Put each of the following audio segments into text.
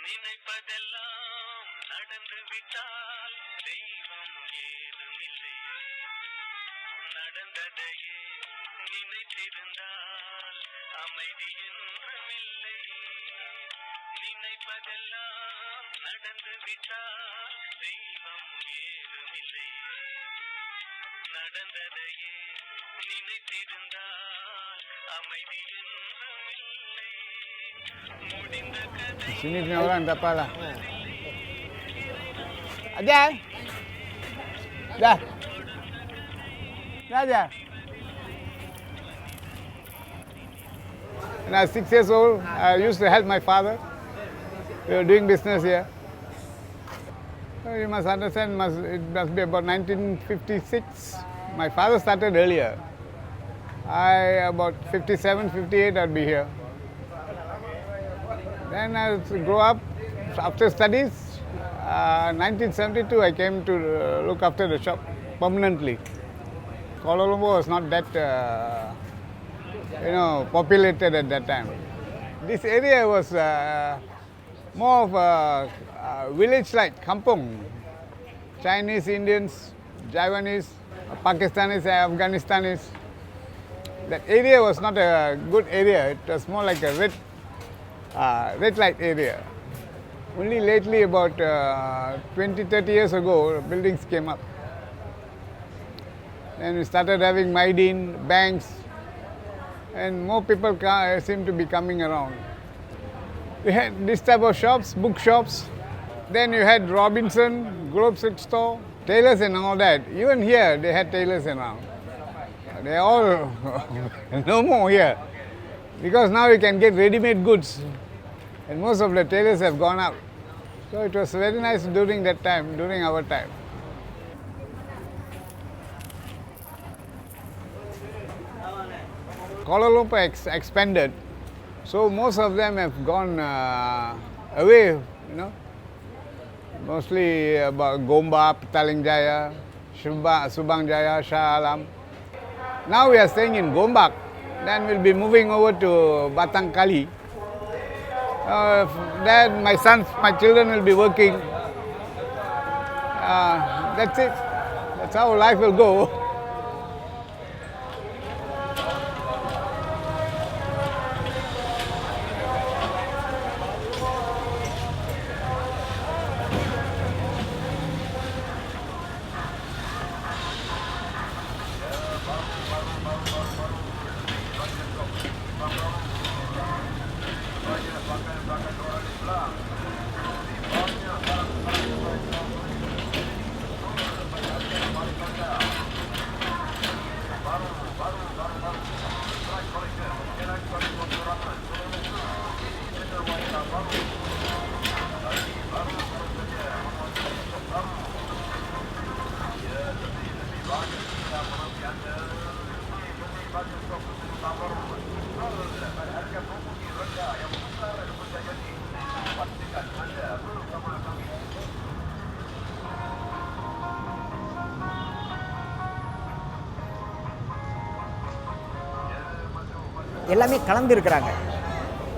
நினைப்பதெல்லாம் நடந்து விட்டால் தெய்வம் ஏதுமில்லை, நடந்ததையே நினைத்திருந்தால் அமைதி என்றுமில்லை. நினைப்பதெல்லாம் நடந்து விட்டால் தெய்வம் ஏதுமில்லை, நடந்ததையே நினைத்திருந்தால் அமைதி என்றுமில்லை. முடிந்த கதை Sini punya orang tak apa lah. Ajar. Dah. Dah ajar. When I was 6 years old, I used to help my father. We were doing business here. So you must understand, it must be about 1956. My father started earlier. About 57, 58, I'd be here. Then I grew up. After studies, 1972, I came to look after the shop permanently. Kuala Lumpur was not that, populated at that time. This area was more of a village-like, kampung. Chinese, Indians, Javanese, Pakistanis, Afghanistanis. That area was not a good area. It was more like a red light area. Only lately, about 20-30 years ago, buildings came up. Then we started having Maidin, banks, and more people seem to be coming around. We had this type of shops, bookshops. Then you had Robinson, Globe Silk Store, tailors and all that. Even here, they had tailors around. They are all no more here. Because now you can get ready-made goods. And most of the tailors have gone out. So it was very nice during that time, during our time. Kuala Lumpur expanded. So most of them have gone away, Mostly about Gombak, Petaling Jaya, Subang Jaya, Shah Alam. Now we are staying in Gombak. Then we'll be moving over to Batang Kali. Then my children will be working. That's it. That's how life will go. எல்லாமே கலந்துருக்கிறாங்க.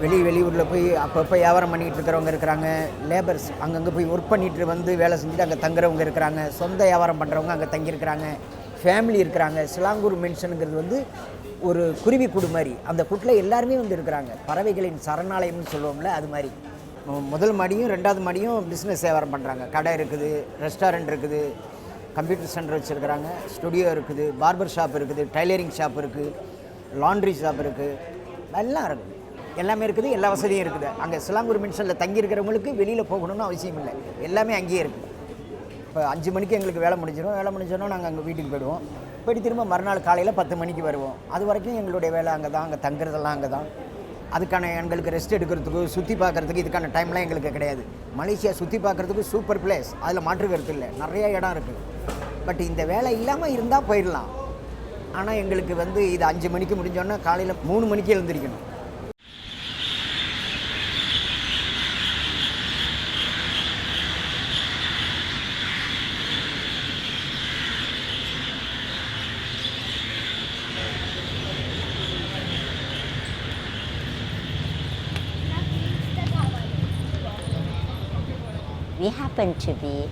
வெளியூரில் போய் அப்பப்போ வியாபாரம் பண்ணிகிட்டு இருக்கிறவங்க இருக்கிறாங்க, labours அங்கங்கே போய் ஒர்க் பண்ணிட்டு வந்து வேலை செஞ்சுட்டு அங்கே தங்குறவங்க இருக்கிறாங்க, சொந்த வியாபாரம் பண்ணுறவங்க அங்கே தங்கியிருக்கிறாங்க, ஃபேமிலி இருக்கிறாங்க. சிலாங்கூர் மென்ஷனுங்கிறது வந்து ஒரு குருவி கூடு மாதிரி, அந்த கூட்டில் எல்லாருமே வந்து இருக்கிறாங்க. பறவைகளின் சரணாலயம்னு சொல்லுவோம்ல, அது மாதிரி. முதல் மாடியும் 2வது மாடியும் பிஸ்னஸ் வியாபாரம் பண்ணுறாங்க. கடை இருக்குது, ரெஸ்டாரண்ட் இருக்குது, கம்ப்யூட்டர் சென்டர் வச்சுருக்கிறாங்க, ஸ்டுடியோ இருக்குது, பார்பர் ஷாப் இருக்குது, டைலரிங் ஷாப் இருக்குது, லாண்ட்ரி ஷாப் இருக்குது, எல்லாம் இருக்குது. எல்லாமே இருக்குது, எல்லா வசதியும் இருக்குது. அங்கே சிலாங்கூர் மென்ஷனில் தங்கியிருக்கிறவங்களுக்கு வெளியில் போகணும்னு அவசியம் இல்லை, எல்லாமே அங்கேயே இருக்குது. இப்போ 5 மணிக்கு எங்களுக்கு வேலை முடிஞ்சிடும், நாங்கள் அங்கே வீட்டுக்கு போயிடுவோம். போய்ட்டு திரும்ப மறுநாள் காலையில் 10 மணிக்கு வருவோம். அது வரைக்கும் எங்களுடைய வேலை அங்கே தான், அங்கே தங்குறதெல்லாம் அங்கே தான். அதுக்கான எங்களுக்கு ரெஸ்ட் எடுக்கிறதுக்கு, சுற்றி பார்க்குறதுக்கு இதுக்கான டைம்லாம் எங்களுக்கு கிடையாது. மலேசியா சுற்றி பார்க்குறதுக்கு சூப்பர் பிளேஸ், அதில் மாற்று கருத்து இல்லை, நிறையா இடம் இருக்குது. பட் இந்த வேலை இல்லாமல் இருந்தால் போயிடலாம். ஆனால் எங்களுக்கு வந்து இது 5 மணிக்கு முடிஞ்சோன்னா காலையில் 3 மணிக்கு எழுந்திரிக்கணும். We happened to be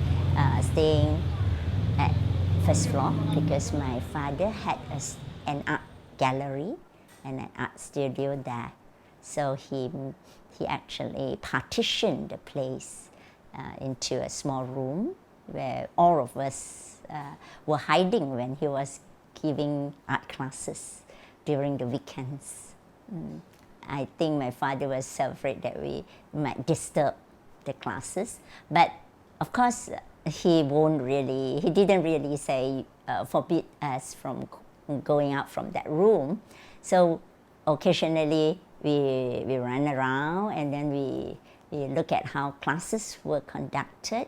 staying at first floor because my father had an art gallery and an art studio there. So he actually partitioned the place into a small room where all of us were hiding when he was giving art classes during the weekends. I think my father was afraid that we might disturb the classes, but of course he didn't really say forbid us from going out from that room. So occasionally we run around and then we look at how classes were conducted,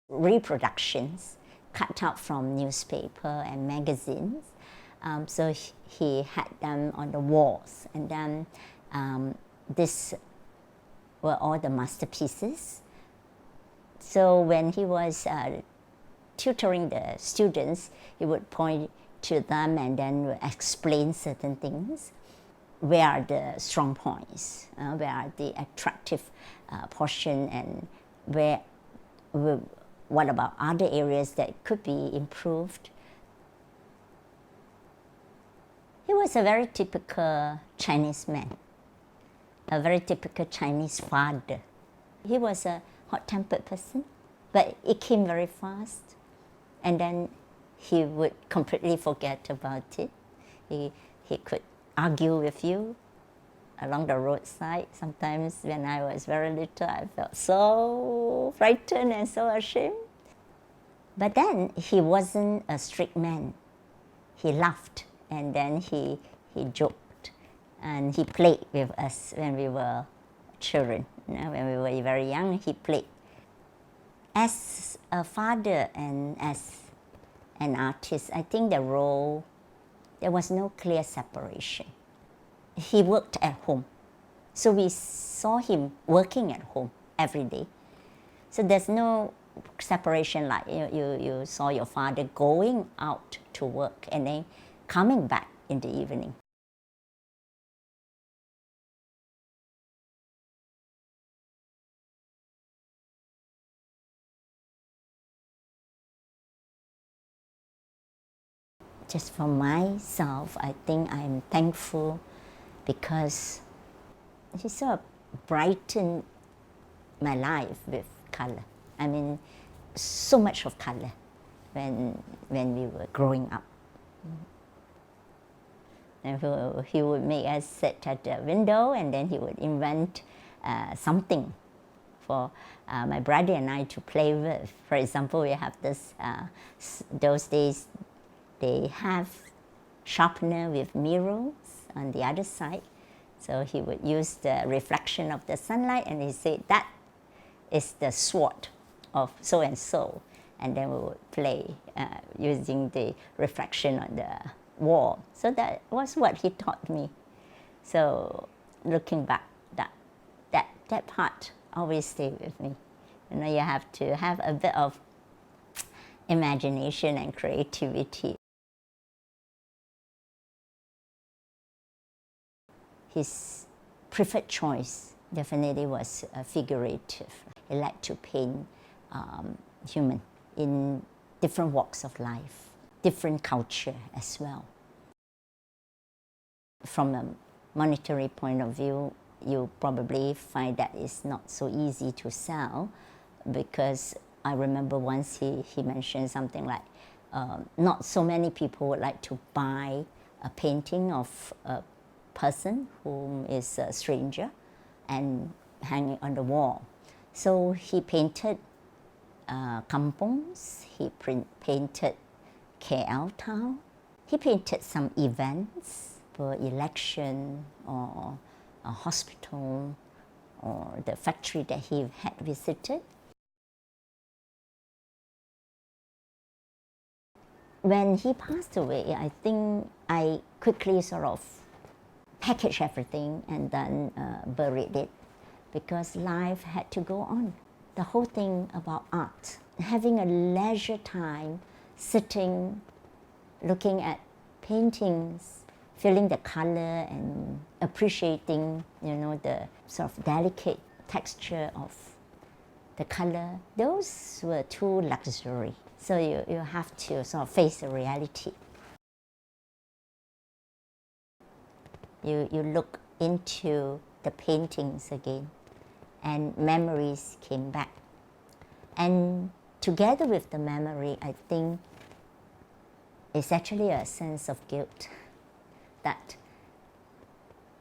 reproductions cut out from newspaper and magazines. So he had them on the walls, and then these were all the masterpieces. So when he was tutoring the students, he would point to them and then explain certain things. Where are the strong points? Where are the attractive portion, and what about other areas that could be improved? He was a very typical Chinese man, a very typical Chinese father. He was a hot-tempered person, but it came very fast, and then he would completely forget about it. He could argue with you along the roadside. Sometimes when I was very little, I felt so frightened and so ashamed. But then he wasn't a strict man. He laughed, and then he joked, and he played with us when we were children. When we were very young, he played. As a father and as an artist, I think there was no clear separation. He worked at home, so we saw him working at home every day. So there's no separation like you saw your father going out to work and then coming back in the evening. Just for myself, I think I'm thankful because he sort of brightened my life with color. I mean, so much of color when we were growing up. And he would make us sit at the window, and then he would invent something for my brother and I to play with. For example, we have this, those days, they have sharpener with mirrors on the other side. So he would use the reflection of the sunlight, and he said, that is the sword of so-and-so. And then we would play using the reflection on the wall. So that was what he taught me. So looking back, that part always stayed with me. You know, you have to have a bit of imagination and creativity. His preferred choice definitely was figurative. He liked to paint human in different walks of life, different culture as well. From a monetary point of view, you probably find that it's not so easy to sell, because I remember once he mentioned something like, not so many people would like to buy a painting of a person whom is a stranger and hang it on the wall. So he painted kampungs, he painted KL town, he painted some events for election or a hospital or the factory that he had visited. When he passed away, I think I quickly sort of packaged everything and then buried it, because life had to go on. The whole thing about art, having a leisure time, sitting, looking at paintings, feeling the color and appreciating, you know, the sort of delicate texture of the color, those were too luxury. So you have to sort of face the reality. You look into the paintings again, and memories came back. And together with the memory, I think it's actually a sense of guilt that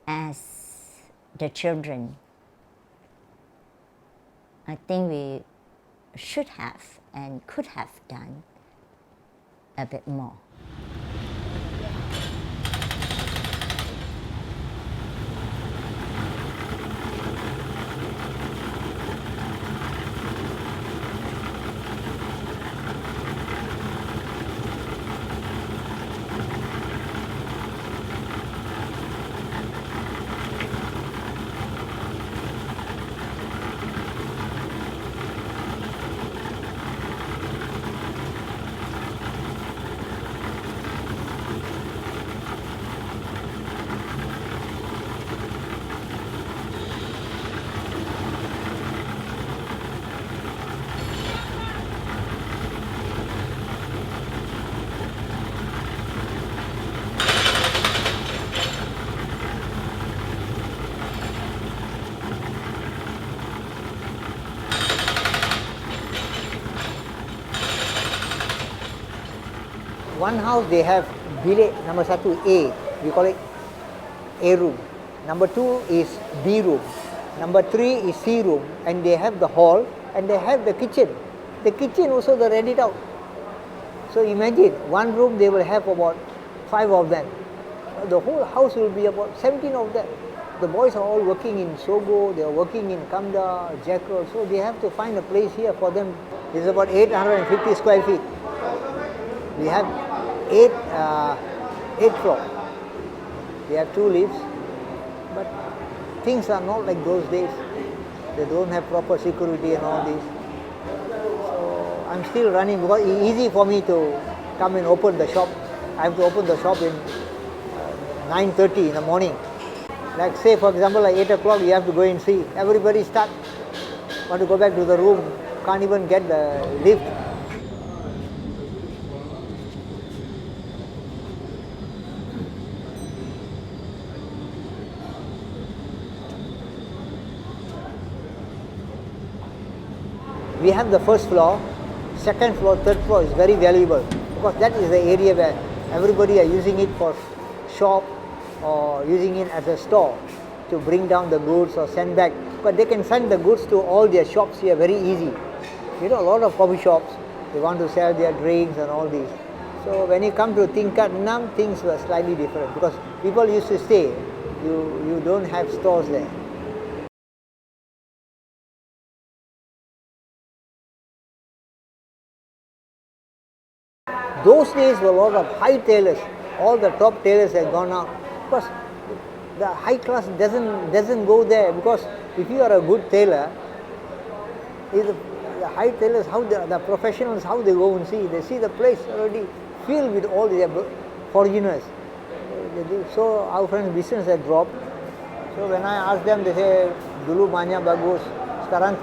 as the children, I think we should have and could have done a bit more. One house they have bilik number 1 A, we call it A room. Number 2 is B room. Number 3 is C room, and they have the hall and they have the kitchen. The kitchen also they rent it out. So imagine one room they will have about 5 of them. The whole house will be about 17 of them. The boys are all working in Sogo, they are working in Kamda, Jackal, so they have to find a place here for them. It's about 850 square feet. We have 8 floors. We have 2 lifts, but things are not like those days. They don't have proper security and all this. So I'm still running because it's easy for me to come and open the shop. I have to open the shop in 9:30 in the morning. Like say for example like 8 o'clock you have to go and see. Everybody start, want to go back to the room, can't even get the lift. We have the first floor, second floor, third floor is very valuable because that is the area where everybody are using it for shop or using it as a store to bring down the goods or send back. But they can send the goods to all their shops here very easy. You know, a lot of coffee shops, they want to sell their drinks and all this. So when you come to Tingkat Enam, things were slightly different because people used to stay. You don't have stores there. Those days were a lot of high tailors. All the top tailors had gone out because the high class doesn't go there, because if you are a good tailor, the high tailors, how the professionals, how they go and see. They see the place already filled with all the foreigners. So our friend's business had dropped. So when I asked them, they say, dulu banyak bagus, sekarang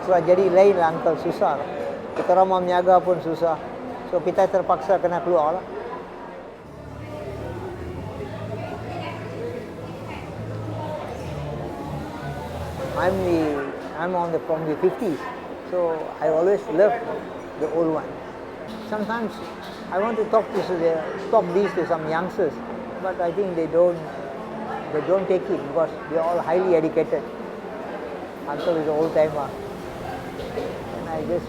sudah jadi lain lah uncle, susah. Kita orang mau niaga pun susah. So kita terpaksa kena keluar lah. I'm from the 50s, so I always loved the old one. Sometimes I want to talk these to some youngsters, but I think they don't take it because they are all highly educated. Uncle is an old timer, and I just